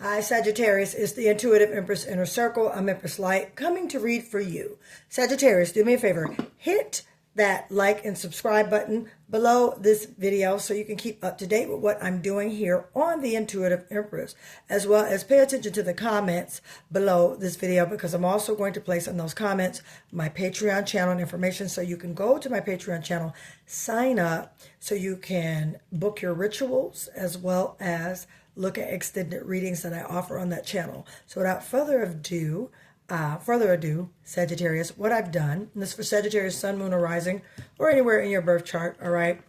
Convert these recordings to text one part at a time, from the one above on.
Hi, Sagittarius. It's the Intuitive Empress Inner Circle. I'm Empress Light, coming to read for you. Sagittarius, do me a favor. Hit that like and subscribe button below this video so you can keep up to date with what I'm doing here on the Intuitive Empress, as well as pay attention to the comments below this video, because I'm also going to place in those comments my Patreon channel and information, so you can go to my Patreon channel, sign up so you can book your rituals, as well as look at extended readings that I offer on that channel. So without further ado, Sagittarius, what I've done, and this is for Sagittarius, Sun, Moon, or Rising, or anywhere in your birth chart, all right?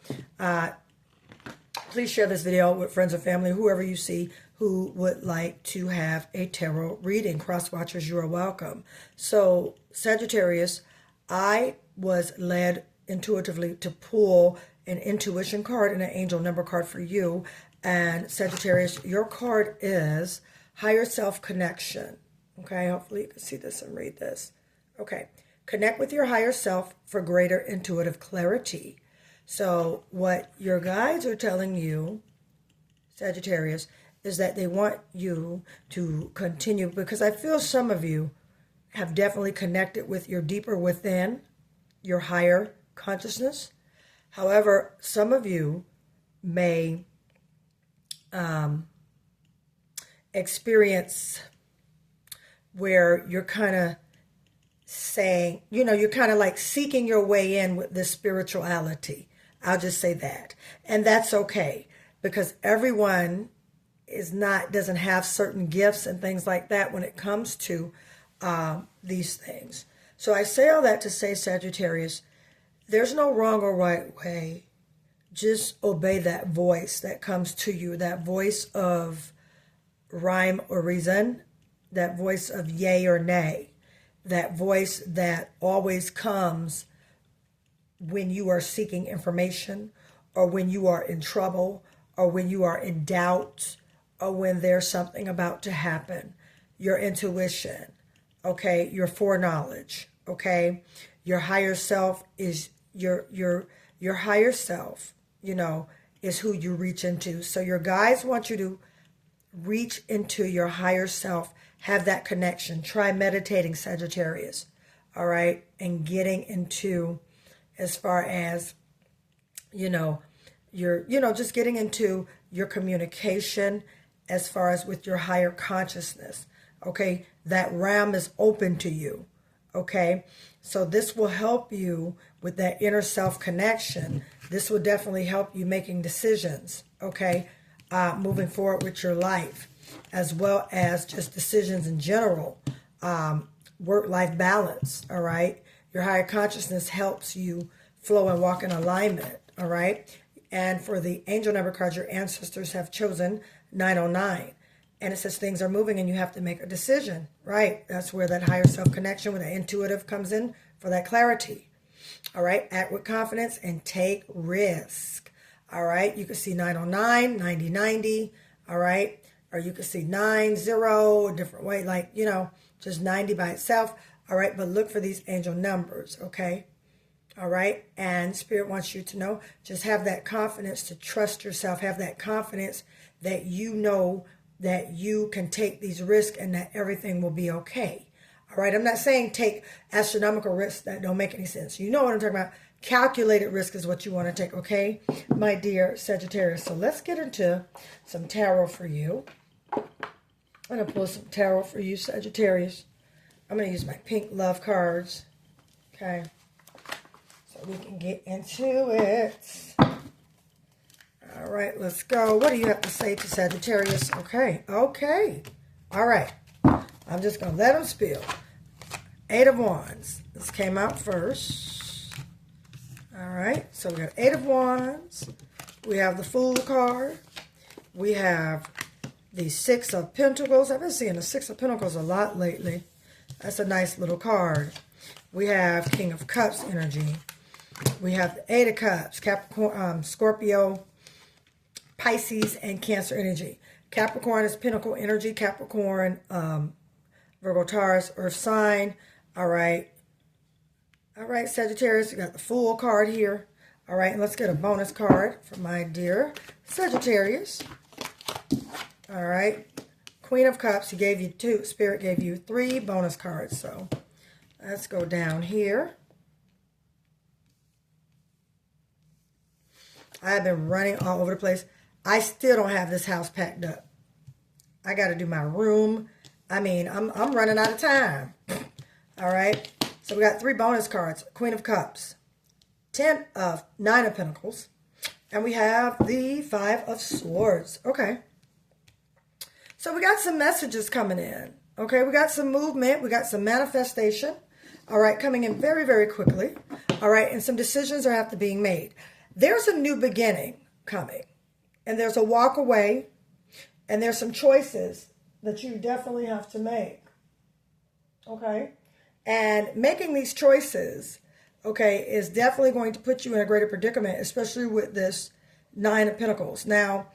Please share this video with friends or family, whoever you see who would like to have a tarot reading. Cross watchers, you are welcome. So Sagittarius, I was led intuitively to pull an intuition card and an angel number card for you. And Sagittarius, your card is Higher Self Connection. Okay, hopefully you can see this and read this. Okay, connect with your higher self for greater intuitive clarity. So what your guides are telling you, Sagittarius, is that they want you to continue, because I feel some of you have definitely connected with your deeper within, your higher consciousness. However, some of you may experience where you're kind of saying, you're kind of like seeking your way in with this spirituality. I'll just say that. And that's okay, because everyone doesn't have certain gifts and things like that when it comes to these things. So I say all that to say, Sagittarius, there's no wrong or right way. Just obey that voice that comes to you, that voice of rhyme or reason, that voice of yay or nay, that voice that always comes when you are seeking information, or when you are in trouble, or when you are in doubt, or when there's something about to happen. Your intuition, okay, your foreknowledge, okay, your higher self is your higher self, is who you reach into. So your guides want you to reach into your higher self, have that connection. Try meditating, Sagittarius, all right, and getting into, as far as, just getting into your communication as far as with your higher consciousness, okay? That realm is open to you, okay? So this will help you with that inner self connection. This will definitely help you making decisions, okay? Moving forward with your life, as well as just decisions in general, work-life balance, all right? Your higher consciousness helps you flow and walk in alignment, all right? And for the angel number card, your ancestors have chosen 909. And it says things are moving and you have to make a decision, right? That's where that higher self connection with that intuitive comes in for that clarity, all right? Act with confidence and take risk. All right, you can see 909, 9090, all right? Or you can see 90, a different way, like, just 90 by itself, all right? But look for these angel numbers, okay? All right? And Spirit wants you to know, just have that confidence to trust yourself, have that confidence that you know that you can take these risks and that everything will be okay. All right, I'm not saying take astronomical risks that don't make any sense. You know what I'm talking about. Calculated risk is what you want to take, okay, my dear Sagittarius? So let's get into some tarot for you. I'm going to pull some tarot for you, Sagittarius. I'm going to use my pink love cards, okay, so we can get into it. All right, let's go. What do you have to say to Sagittarius? Okay, all right. I'm just going to let them spill. 8 of Wands. This came out first. All right, so we got 8 of Wands. We have the Fool card. We have the 6 of Pentacles. I've been seeing the 6 of Pentacles a lot lately. That's a nice little card. We have King of Cups energy. We have the 8 of Cups, Capricorn, Scorpio, Pisces, and Cancer energy. Capricorn is Pinnacle energy. Capricorn, Virgo, Taurus, Earth sign. All right. All right, Sagittarius, you got the Fool card here. All right, and let's get a bonus card for my dear Sagittarius. All right, Queen of Cups, he gave you 2. Spirit gave you 3 bonus cards. So let's go down here. I've been running all over the place. I still don't have this house packed up. I got to do my room. I mean, I'm running out of time. All right. So we got 3 bonus cards. Queen of Cups, 9 of Pentacles, and we have the 5 of Swords. Okay. So we got some messages coming in. Okay. We got some movement. We got some manifestation. All right. Coming in very, very quickly. All right. And some decisions are have to being made. There's a new beginning coming, and there's a walk away, and there's some choices that you definitely have to make. Okay. And making these choices, okay, is definitely going to put you in a greater predicament, especially with this 9 of Pentacles. Now,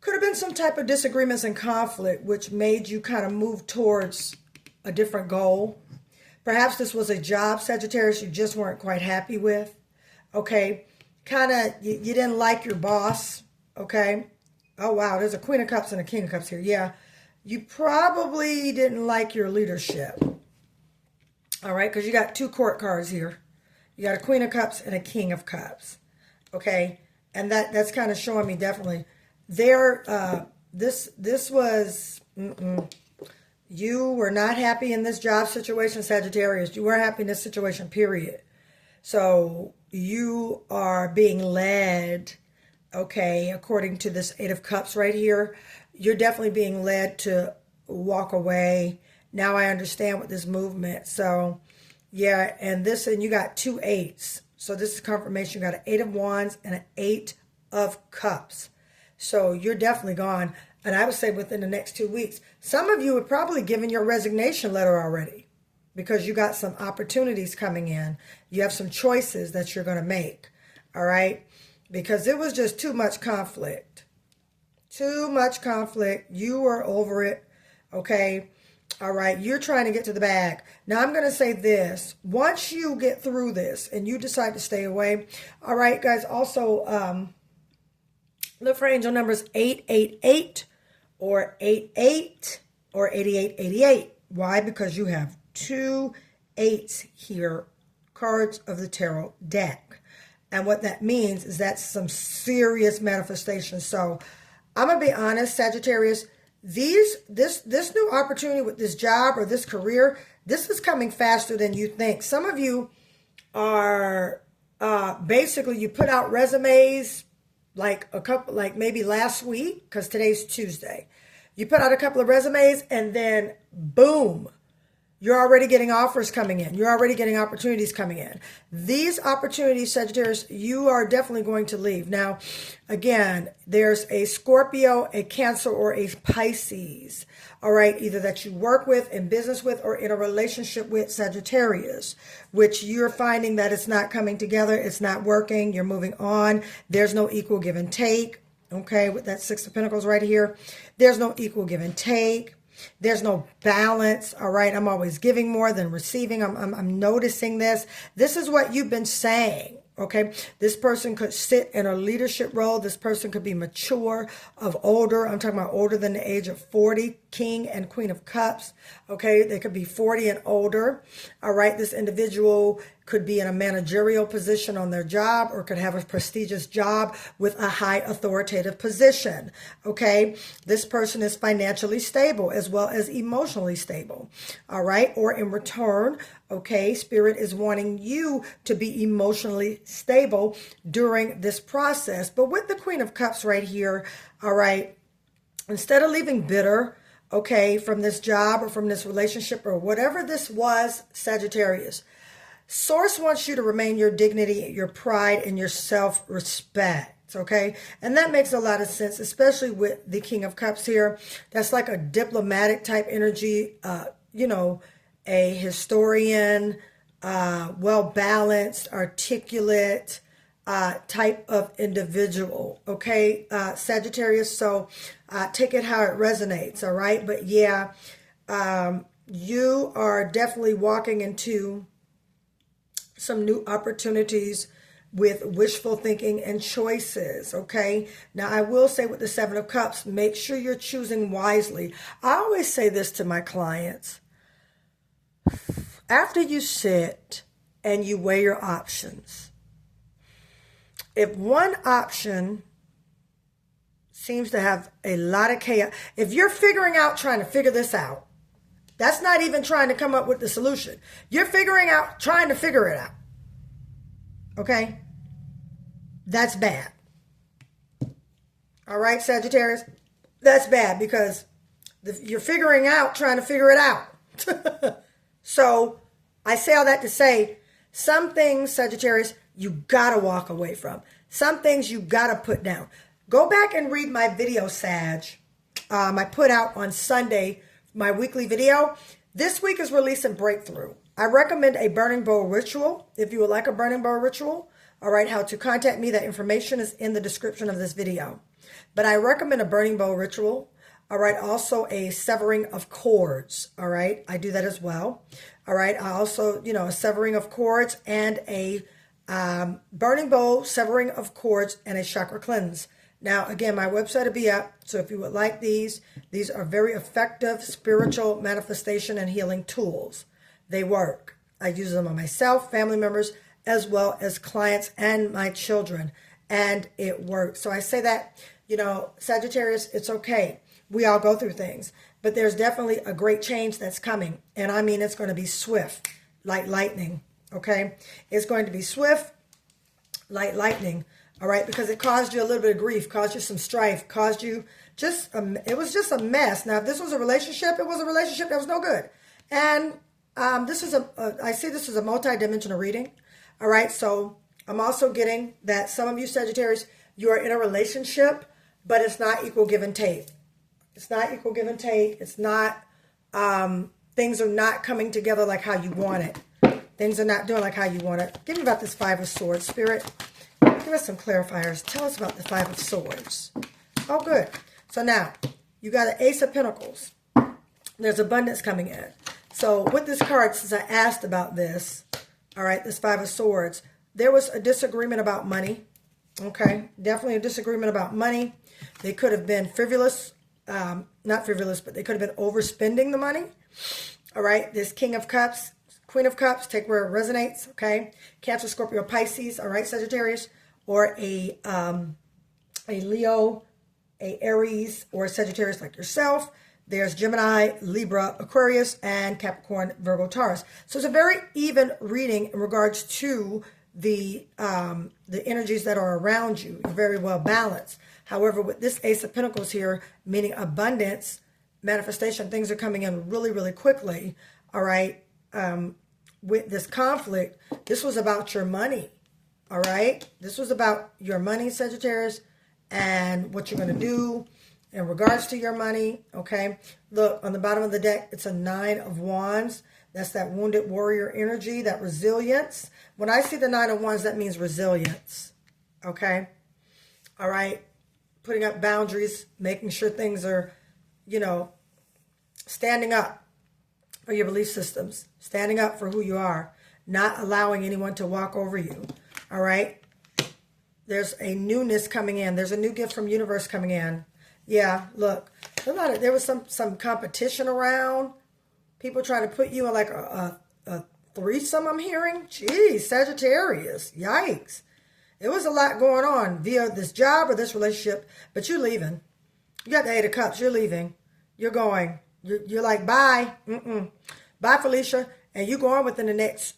could have been some type of disagreements and conflict, which made you kind of move towards a different goal. Perhaps this was a job, Sagittarius, you just weren't quite happy with. Okay. Kind of, you didn't like your boss. Okay. Oh, wow. There's a Queen of Cups and a King of Cups here. Yeah. You probably didn't like your leadership. All right. Because you got 2 court cards here. You got a Queen of Cups and a King of Cups. Okay. And that's kind of showing me definitely there, this was, you were not happy in this job situation, Sagittarius. You weren't happy in this situation, period. So you are being led, okay, according to this 8 of Cups right here. You're definitely being led to walk away. Now I understand what this movement. So, yeah, and you got 2 8s. So this is confirmation. You got an 8 of Wands and an 8 of Cups. So you're definitely gone. And I would say within the next 2 weeks, some of you have probably given your resignation letter already, because you got some opportunities coming in. You have some choices that you're going to make. All right. Because it was just too much conflict. Too much conflict. You were over it. Okay. All right. You're trying to get to the bag. Now I'm going to say this. Once you get through this and you decide to stay away. All right, guys. Also, look for angel numbers 888 or 88 or 8888. Why? Because you have 2 8s here, cards of the tarot deck. And what that means is that's some serious manifestation. So I'm going to be honest, Sagittarius, this new opportunity with this job or this career, this is coming faster than you think. Some of you are basically, you put out resumes like maybe last week, because today's Tuesday. You put out a couple of resumes and then boom, you're already getting offers coming in. You're already getting opportunities coming in. These opportunities, Sagittarius, you are definitely going to leave. Now, again, there's a Scorpio, a Cancer, or a Pisces. All right, either that you work with, in business with, or in a relationship with, Sagittarius, which you're finding that it's not coming together. It's not working. You're moving on. There's no equal give and take. Okay, with that 6 of Pentacles right here. There's no equal give and take. There's no balance. All right. I'm always giving more than receiving. I'm noticing this. This is what you've been saying. Okay. This person could sit in a leadership role. This person could be mature, of older. I'm talking about older than the age of 40, King and Queen of Cups. Okay. They could be 40 and older. All right. This individual could be in a managerial position on their job, or could have a prestigious job with a high authoritative position. Okay. This person is financially stable as well as emotionally stable. All right. Or in return, okay, Spirit is wanting you to be emotionally stable during this process. But with the Queen of Cups right here, all right, instead of leaving bitter, okay, from this job or from this relationship or whatever this was, Sagittarius, Source wants you to remain your dignity, your pride, and your self-respect, okay? And that makes a lot of sense, especially with the King of Cups here. That's like a diplomatic type energy, you know, a historian, well-balanced, articulate type of individual, okay, Sagittarius? So take it how it resonates, all right? But yeah, you are definitely walking into some new opportunities with wishful thinking and choices, okay? Now, I will say with the Seven of Cups, make sure you're choosing wisely. I always say this to my clients. After you sit and you weigh your options, if one option seems to have a lot of chaos, if you're trying to figure this out, that's not even trying to come up with the solution. You're trying to figure it out. Okay? That's bad. All right, Sagittarius? That's bad because you're trying to figure it out. So I say all that to say, some things, Sagittarius, you gotta walk away from. Some things you gotta put down. Go back and read my video, Sag. I put out on Sunday my weekly video. This week is releasing Breakthrough. I recommend a burning bowl ritual. If you would like a burning bowl ritual, all right, how to contact me, that information is in the description of this video. But I recommend a burning bowl ritual. All right, also a severing of cords. All right, I do that as well. All right, I also, a severing of cords and a burning bowl, severing of cords, and a chakra cleanse. Now, again, my website will be up. So if you would like these are very effective spiritual manifestation and healing tools. They work. I use them on myself, family members, as well as clients and my children. And it works. So I say that, Sagittarius, it's okay. We all go through things. But there's definitely a great change that's coming. And I mean, it's going to be swift, like lightning. Okay? It's going to be swift, like lightning. All right? Because it caused you a little bit of grief, caused you some strife, caused you it was just a mess. Now, if this was a relationship, it was a relationship that was no good. And I see this as a multi-dimensional reading. All right? So I'm also getting that some of you Sagittarius, you are in a relationship, but it's not equal give and take. It's not equal give and take. It's not, things are not coming together like how you want it. Things are not doing like how you want it. Give me about this Five of Swords, Spirit. Give us some clarifiers. Tell us about the Five of Swords. Oh, good. So now, you got an Ace of Pentacles. There's abundance coming in. So with this card, since I asked about this, all right, this Five of Swords, there was a disagreement about money. Okay, definitely a disagreement about money. They could have been frivolous. Not frivolous, but they could have been overspending the money. All right, this King of Cups, Queen of Cups, take where it resonates, okay? Cancer, Scorpio, Pisces, all right, Sagittarius, or a Leo, a Aries, or a Sagittarius like yourself. There's Gemini, Libra, Aquarius, and Capricorn, Virgo, Taurus. So it's a very even reading in regards to the energies that are around you. You're very well balanced. However, with this Ace of Pentacles here, meaning abundance, manifestation, things are coming in really, really quickly. All right. With this conflict, this was about your money. All right. This was about your money, Sagittarius, and what you're going to do in regards to your money. Okay. Look, on the bottom of the deck, it's a Nine of Wands. That's that wounded warrior energy, that resilience. When I see the Nine of Wands, that means resilience. Okay. All right. Putting up boundaries, making sure things are, standing up for your belief systems, standing up for who you are, not allowing anyone to walk over you. All right. There's a newness coming in. There's a new gift from universe coming in. Yeah, look, there was some competition around. People trying to put you in like a threesome, I'm hearing. Geez, Sagittarius. Yikes. It was a lot going on via this job or this relationship, but you're leaving. You got the Eight of Cups. You're leaving. You're going. You're like, bye. Bye, Felicia. And you go on within the next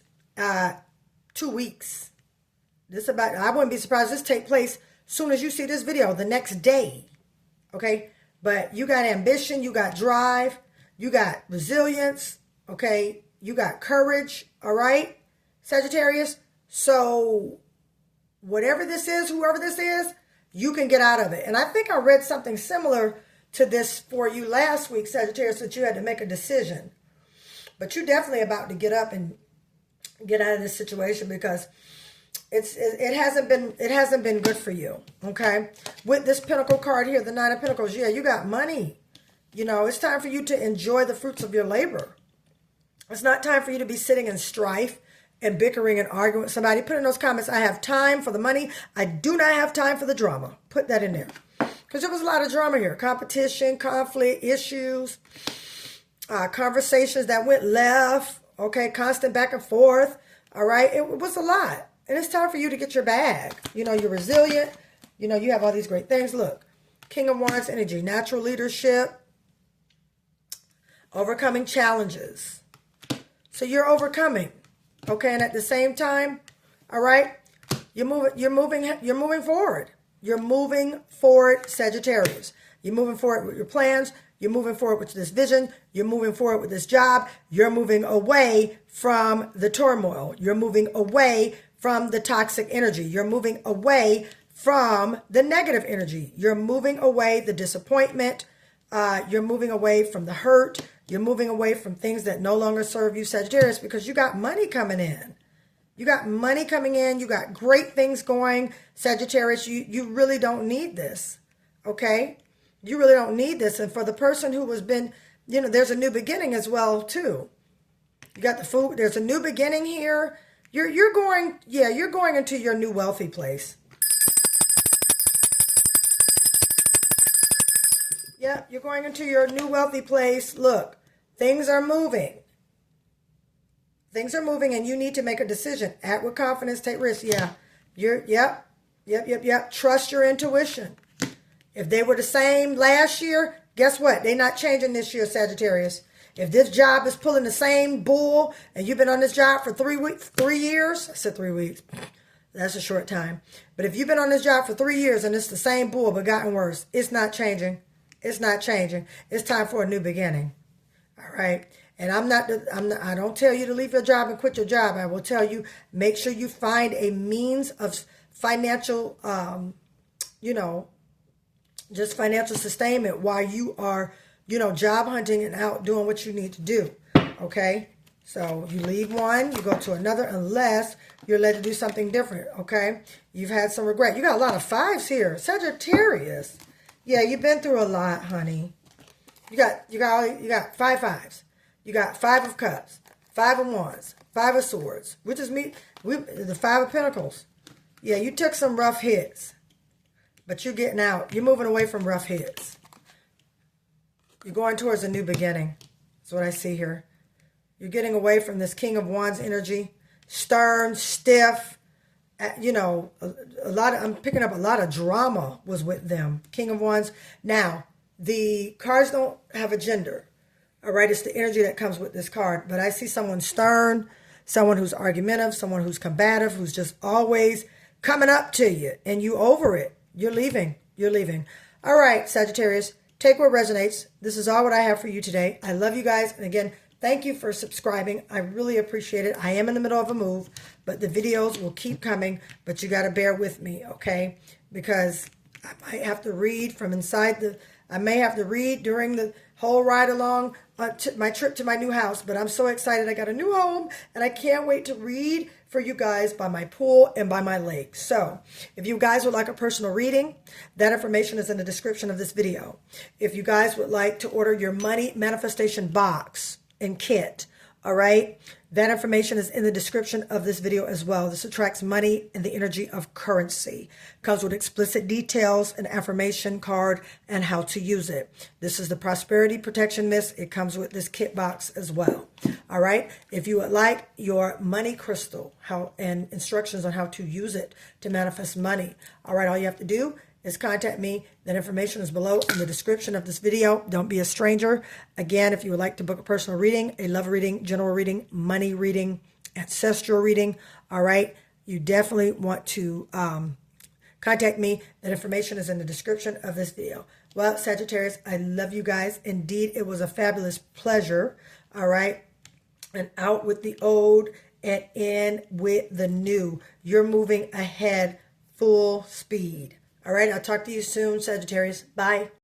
2 weeks. I wouldn't be surprised this take place soon as you see this video, the next day. Okay? But you got ambition. You got drive. You got resilience. Okay? You got courage. All right? Sagittarius. So whatever this is, whoever this is, you can get out of it. And I think I read something similar to this for you last week, Sagittarius, that you had to make a decision. But you're definitely about to get up and get out of this situation because it hasn't been good for you. Okay? With this Pentacle card here, the Nine of Pentacles, yeah, you got money. It's time for you to enjoy the fruits of your labor. It's not time for you to be sitting in strife and bickering and arguing with somebody, put in those comments, I have time for the money. I do not have time for the drama. Put that in there. Because there was a lot of drama here. Competition, conflict, issues, conversations that went left. Okay, constant back and forth. All right, it was a lot. And it's time for you to get your bag. You know, you're resilient. You know, you have all these great things. Look, King of Wands energy, natural leadership, overcoming challenges. So you're overcoming. Okay, and at the same time, all right, you're moving forward. You're moving forward, Sagittarius. You're moving forward with your plans. You're moving forward with this vision. You're moving forward with this job. You're moving away from the turmoil. You're moving away from the toxic energy. You're moving away from the negative energy. You're moving away the disappointment. You're moving away from the hurt. You're moving away from things that no longer serve you, Sagittarius, because you got money coming in. You got money coming in. You got great things going, Sagittarius. You really don't need this, okay? You really don't need this. And for the person who has been, you know, there's a new beginning as well, too. You got the food. There's a new beginning here. You're going into your new wealthy place. Yeah, you're going into your new wealthy place. Look, things are moving. Things are moving and you need to make a decision. Act with confidence, take risks. Yeah. Yep. Trust your intuition. If they were the same last year, guess what? They're not changing this year, Sagittarius. If this job is pulling the same bull and you've been on this job for 3 years, I said 3 weeks. That's a short time. But if you've been on this job for 3 years and it's the same bull but gotten worse, it's not changing. It's not changing. It's time for a new beginning. All right. And I don't tell you to leave your job and quit your job. I will tell you, make sure you find a means of financial, just financial sustainment while you are, job hunting and out doing what you need to do. Okay. So you leave one, you go to another, unless you're led to do something different. Okay. You've had some regret. You got a lot of fives here. Sagittarius. Yeah, you've been through a lot, honey. You got 5 fives. You got 5 of cups, 5 of wands, 5 of swords, which is the 5 of pentacles. Yeah, you took some rough hits, but you're getting out. You're moving away from rough hits. You're going towards a new beginning. That's what I see here. You're getting away from this King of Wands energy, stern, stiff. I'm picking up a lot of drama was with them. King of Wands. Now, the cards don't have a gender. All right, it's the energy that comes with this card. But I see someone stern, someone who's argumentative, someone who's combative, who's just always coming up to you. And you over it. You're leaving. You're leaving. All right, Sagittarius, take what resonates. This is all what I have for you today. I love you guys. And again, thank you for subscribing. I really appreciate it. I am in the middle of a move, but the videos will keep coming. But you got to bear with me, okay? Because I might have to read from inside I may have to read during the whole ride along my trip to my new house, but I'm so excited. I got a new home, and I can't wait to read for you guys by my pool and by my lake. So if you guys would like a personal reading, that information is in the description of this video. If you guys would like to order your money manifestation box and kit, all right, that information is in the description of this video as well. This attracts money and the energy of currency. Comes with explicit details, an affirmation card, and how to use it. This is the Prosperity Protection Mist. It comes with this kit box as well. All right. If you would like your money crystal, and instructions on how to use it to manifest money, all right, all you have to do is contact me. That information is below in the description of this video. Don't be a stranger. Again, if you would like to book a personal reading, a love reading, general reading, money reading, ancestral reading, all right, you definitely want to contact me. That information is in the description of this video. Well, Sagittarius, I love you guys. Indeed, it was a fabulous pleasure, all right? And out with the old and in with the new. You're moving ahead full speed. All right, I'll talk to you soon, Sagittarius. Bye.